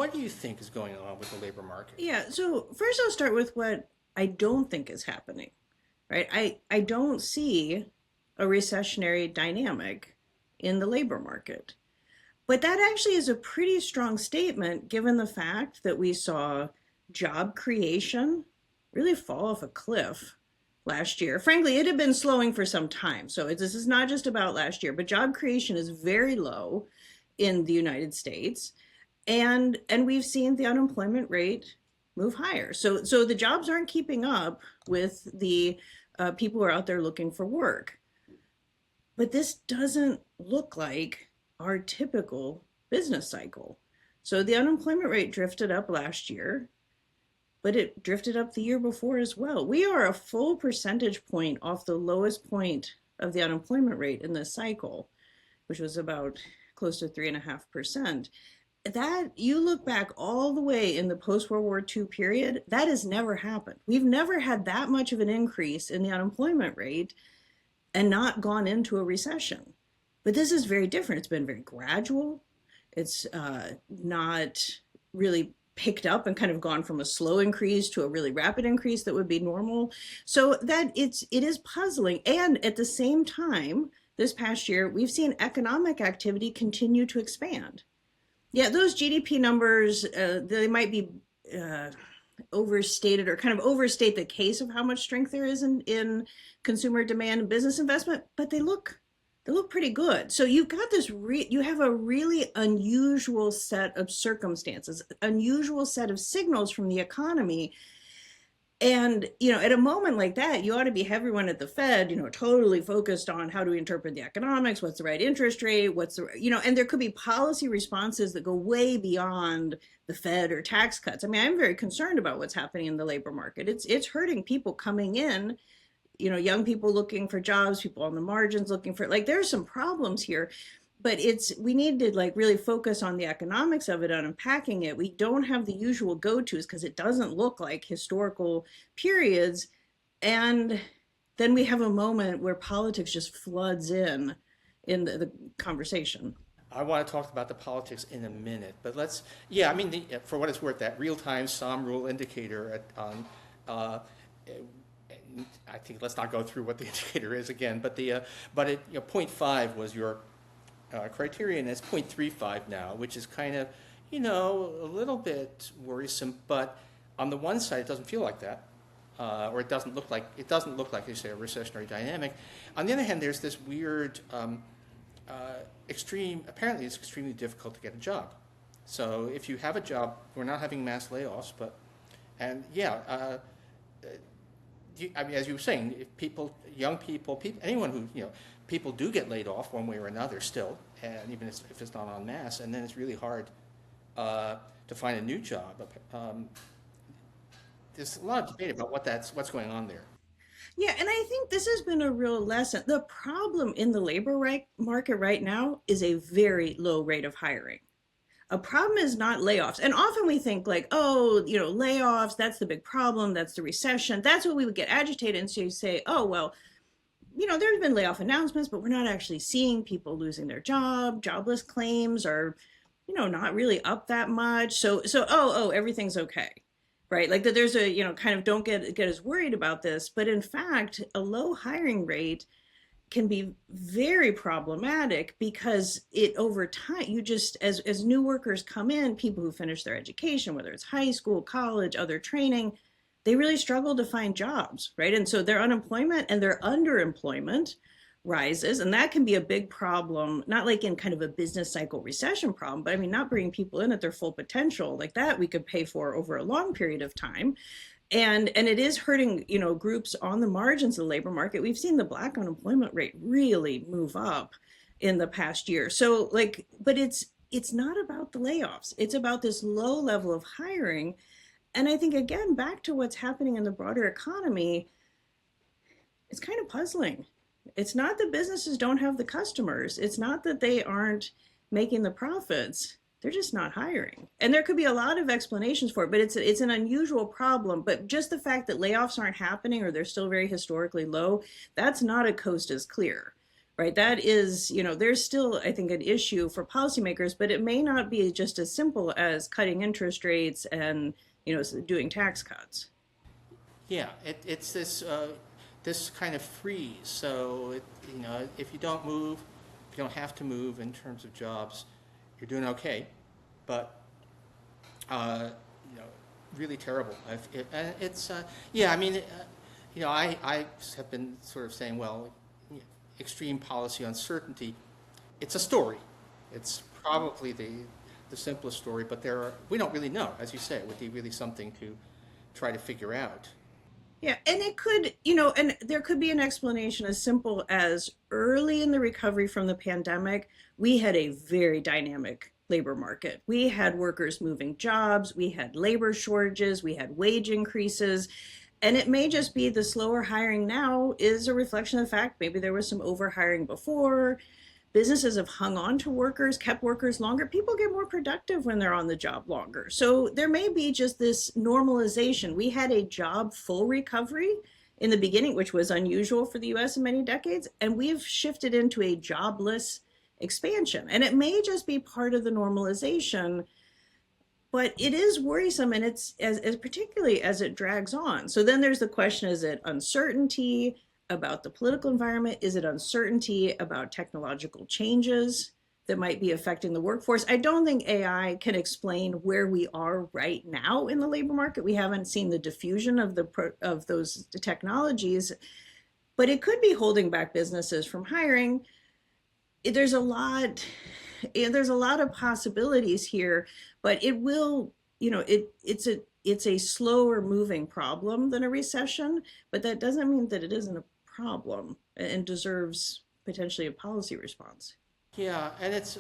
what do you think is going on with the labor market? Yeah, so first I'll start with what I don't think is happening, right? I don't see a recessionary dynamic in the labor market. But that actually is a pretty strong statement given the fact that we saw job creation really fall off a cliff last year. Frankly, it had been slowing for some time. So this is not just about last year, but job creation is very low in the United States. And we've seen the unemployment rate move higher. So the jobs aren't keeping up with the people who are out there looking for work. But this doesn't look like our typical business cycle. So the unemployment rate drifted up last year, but it drifted up the year before as well. We are a full percentage point off the lowest point of the unemployment rate in this cycle, which was about close to 3.5%. That you look back all the way in the post-World War II period, that has never happened. We've never had that much of an increase in the unemployment rate and not gone into a recession. But this is very different. It's been very gradual. It's not really picked up and kind of gone from a slow increase to a really rapid increase that would be normal. So that it is puzzling. And at the same time, this past year, we've seen economic activity continue to expand. Yeah, those GDP numbers, they might be overstated or kind of overstate the case of how much strength there is in consumer demand and business investment, but they look pretty good. So you've got this, you have a really unusual set of circumstances, unusual set of signals from the economy. And, at a moment like that, you ought to be everyone at the Fed, totally focused on how do we interpret the economics, what's the right interest rate, and there could be policy responses that go way beyond the Fed or tax cuts. I mean, I'm very concerned about what's happening in the labor market. It's hurting people coming in, young people looking for jobs, people on the margins looking for, there's some problems here. But we need to really focus on the economics of it and unpacking it. We don't have the usual go-tos because it doesn't look like historical periods. And then we have a moment where politics just floods in the conversation. I want to talk about the politics in a minute, but for what it's worth, that real-time Sahm rule indicator I think let's not go through what the indicator is again, but 0.5 was your criterion. Is 0.35 now, which is kind of, a little bit worrisome. But on the one side, it doesn't feel like that, or it doesn't look like you say a recessionary dynamic. On the other hand, there's this weird extreme. Apparently, it's extremely difficult to get a job. So if you have a job, we're not having mass layoffs, as you were saying, if young people, anyone who people do get laid off one way or another still, and even if it's not en masse, and then it's really hard to find a new job. There's a lot of debate about what's going on there. Yeah, and I think this has been a real lesson. The problem in the labor market right now is a very low rate of hiring. A problem is not layoffs. And often we think layoffs, that's the big problem, that's the recession. That's what we would get agitated. And so you say, oh, well, there's been layoff announcements, but we're not actually seeing people losing their job. Jobless claims are, not really up that much. So, everything's okay, right? That there's a, kind of don't get as worried about this. But in fact, a low hiring rate can be very problematic because over time, you just, as new workers come in, people who finish their education, whether it's high school, college, other training, they really struggle to find jobs, right? And so their unemployment and their underemployment rises, and that can be a big problem, not like in kind of a business cycle recession problem, but not bringing people in at their full potential like that we could pay for over a long period of time. And it is hurting, groups on the margins of the labor market. We've seen the Black unemployment rate really move up in the past year. So but it's not about the layoffs. It's about this low level of hiring. And I think, again, back to what's happening in the broader economy, it's kind of puzzling. It's not that businesses don't have the customers. It's not that they aren't making the profits. They're just not hiring. And there could be a lot of explanations for it, but it's an unusual problem. But just the fact that layoffs aren't happening or they're still very historically low, that's not a coast as clear, right? That is, there's still, I think, an issue for policymakers, but it may not be just as simple as cutting interest rates and, doing tax cuts. Yeah, it's this kind of freeze. So if you don't move, if you don't have to move in terms of jobs, you're doing okay. But uh, you know, really terrible. And it's yeah. I mean, I have been sort of saying, well, extreme policy uncertainty. It's a story. It's probably the simplest story, but we don't really know. As you say, it would be really something to try to figure out. Yeah, and it could, and there could be an explanation as simple as early in the recovery from the pandemic, we had a very dynamic labor market. We had workers moving jobs, we had labor shortages, we had wage increases, and it may just be the slower hiring now is a reflection of the fact maybe there was some overhiring before. Businesses have hung on to workers, kept workers longer. People get more productive when they're on the job longer. So there may be just this normalization. We had a job full recovery in the beginning, which was unusual for the US in many decades, and we've shifted into a jobless expansion. And it may just be part of the normalization, but it is worrisome, and it's as particularly as it drags on. So then there's the question, is it uncertainty about the political environment? Is it uncertainty about technological changes that might be affecting the workforce? I don't think AI can explain where we are right now in the labor market. We haven't seen the diffusion of those technologies, but it could be holding back businesses from hiring. There's a lot there's a lot of possibilities here, but it will, it's a slower moving problem than a recession, but that doesn't mean that it isn't a problem and deserves potentially a policy response. Yeah, and it's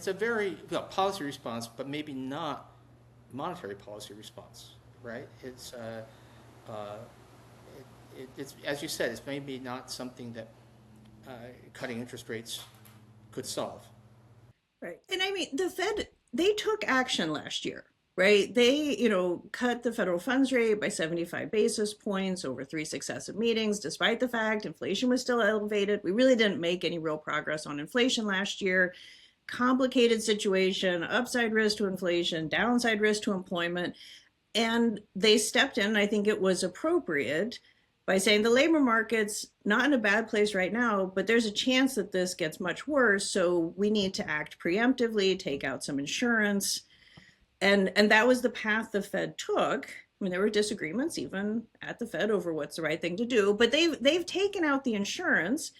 a very policy response, but maybe not monetary policy response, right? Uh, it's as you said, it's maybe not something that cutting interest rates could solve. Right. And I mean, the Fed, they took action last year, right? They, cut the federal funds rate by 75 basis points over three successive meetings, despite the fact inflation was still elevated. We really didn't make any real progress on inflation last year. Complicated situation, upside risk to inflation, downside risk to employment. And they stepped in, and I think it was appropriate by saying the labor market's not in a bad place right now, but there's a chance that this gets much worse. So we need to act preemptively, take out some insurance. And that was the path the Fed took. I mean, there were disagreements even at the Fed over what's the right thing to do, but they've taken out the insurance,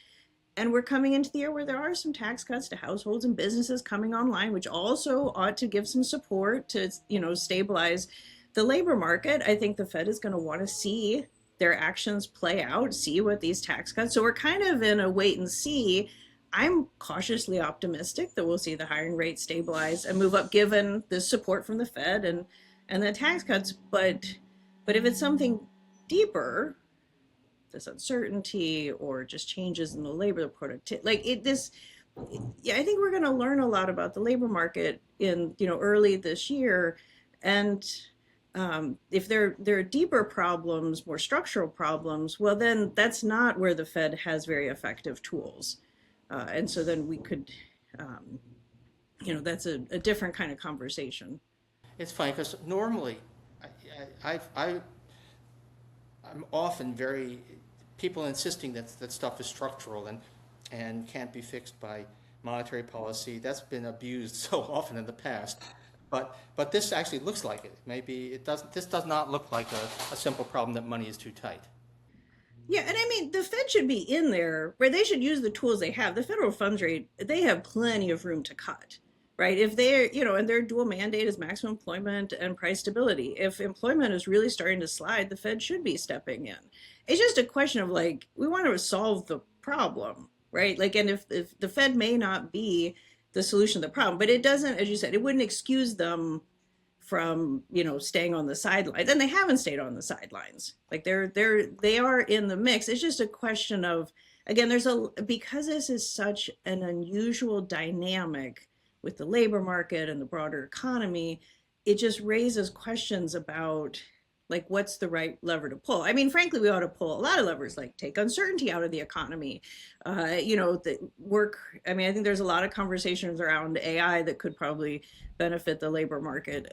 and we're coming into the year where there are some tax cuts to households and businesses coming online, which also ought to give some support to, stabilize the labor market. I think the Fed is going to want to see their actions play out, see what these tax cuts. So we're kind of in a wait and see. I'm cautiously optimistic that we'll see the hiring rate stabilize and move up given the support from the Fed and the tax cuts. But if it's something deeper, this uncertainty or just changes in the labor productivity, yeah, I think we're going to learn a lot about the labor market in early this year. And if there are deeper problems, more structural problems, well, then that's not where the Fed has very effective tools. And so then we could, that's a different kind of conversation. It's funny because normally, I'm often very people insisting that stuff is structural and can't be fixed by monetary policy. That's been abused so often in the past. But this actually looks like it. Maybe it doesn't. This does not look like a simple problem that money is too tight. Yeah, and I mean, the Fed should be in there, right? They should use the tools they have. The federal funds rate, they have plenty of room to cut, right? If they're, and their dual mandate is maximum employment and price stability. If employment is really starting to slide, the Fed should be stepping in. It's just a question of we want to solve the problem, right? And if the Fed may not be the solution to the problem, but it doesn't, as you said, it wouldn't excuse them from staying on the sidelines, and they haven't stayed on the sidelines. They are in the mix. It's just a question of, again, because this is such an unusual dynamic with the labor market and the broader economy, it just raises questions about Like, what's the right lever to pull? I mean, frankly, we ought to pull a lot of levers, like take uncertainty out of the economy. The work. I mean, I think there's a lot of conversations around AI that could probably benefit the labor market.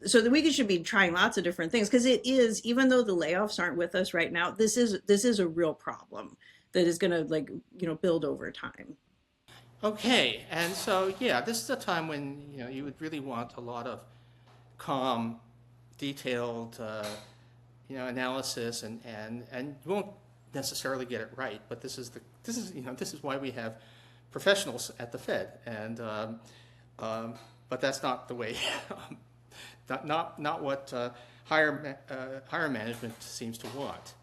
So that we should be trying lots of different things, because it is, even though the layoffs aren't with us right now, this is a real problem that is going to build over time. Okay, and so yeah, this is a time when you would really want a lot of calm, detailed analysis, and you won't necessarily get it right, but this is why we have professionals at the Fed, and but that's not the way, not what higher management seems to want.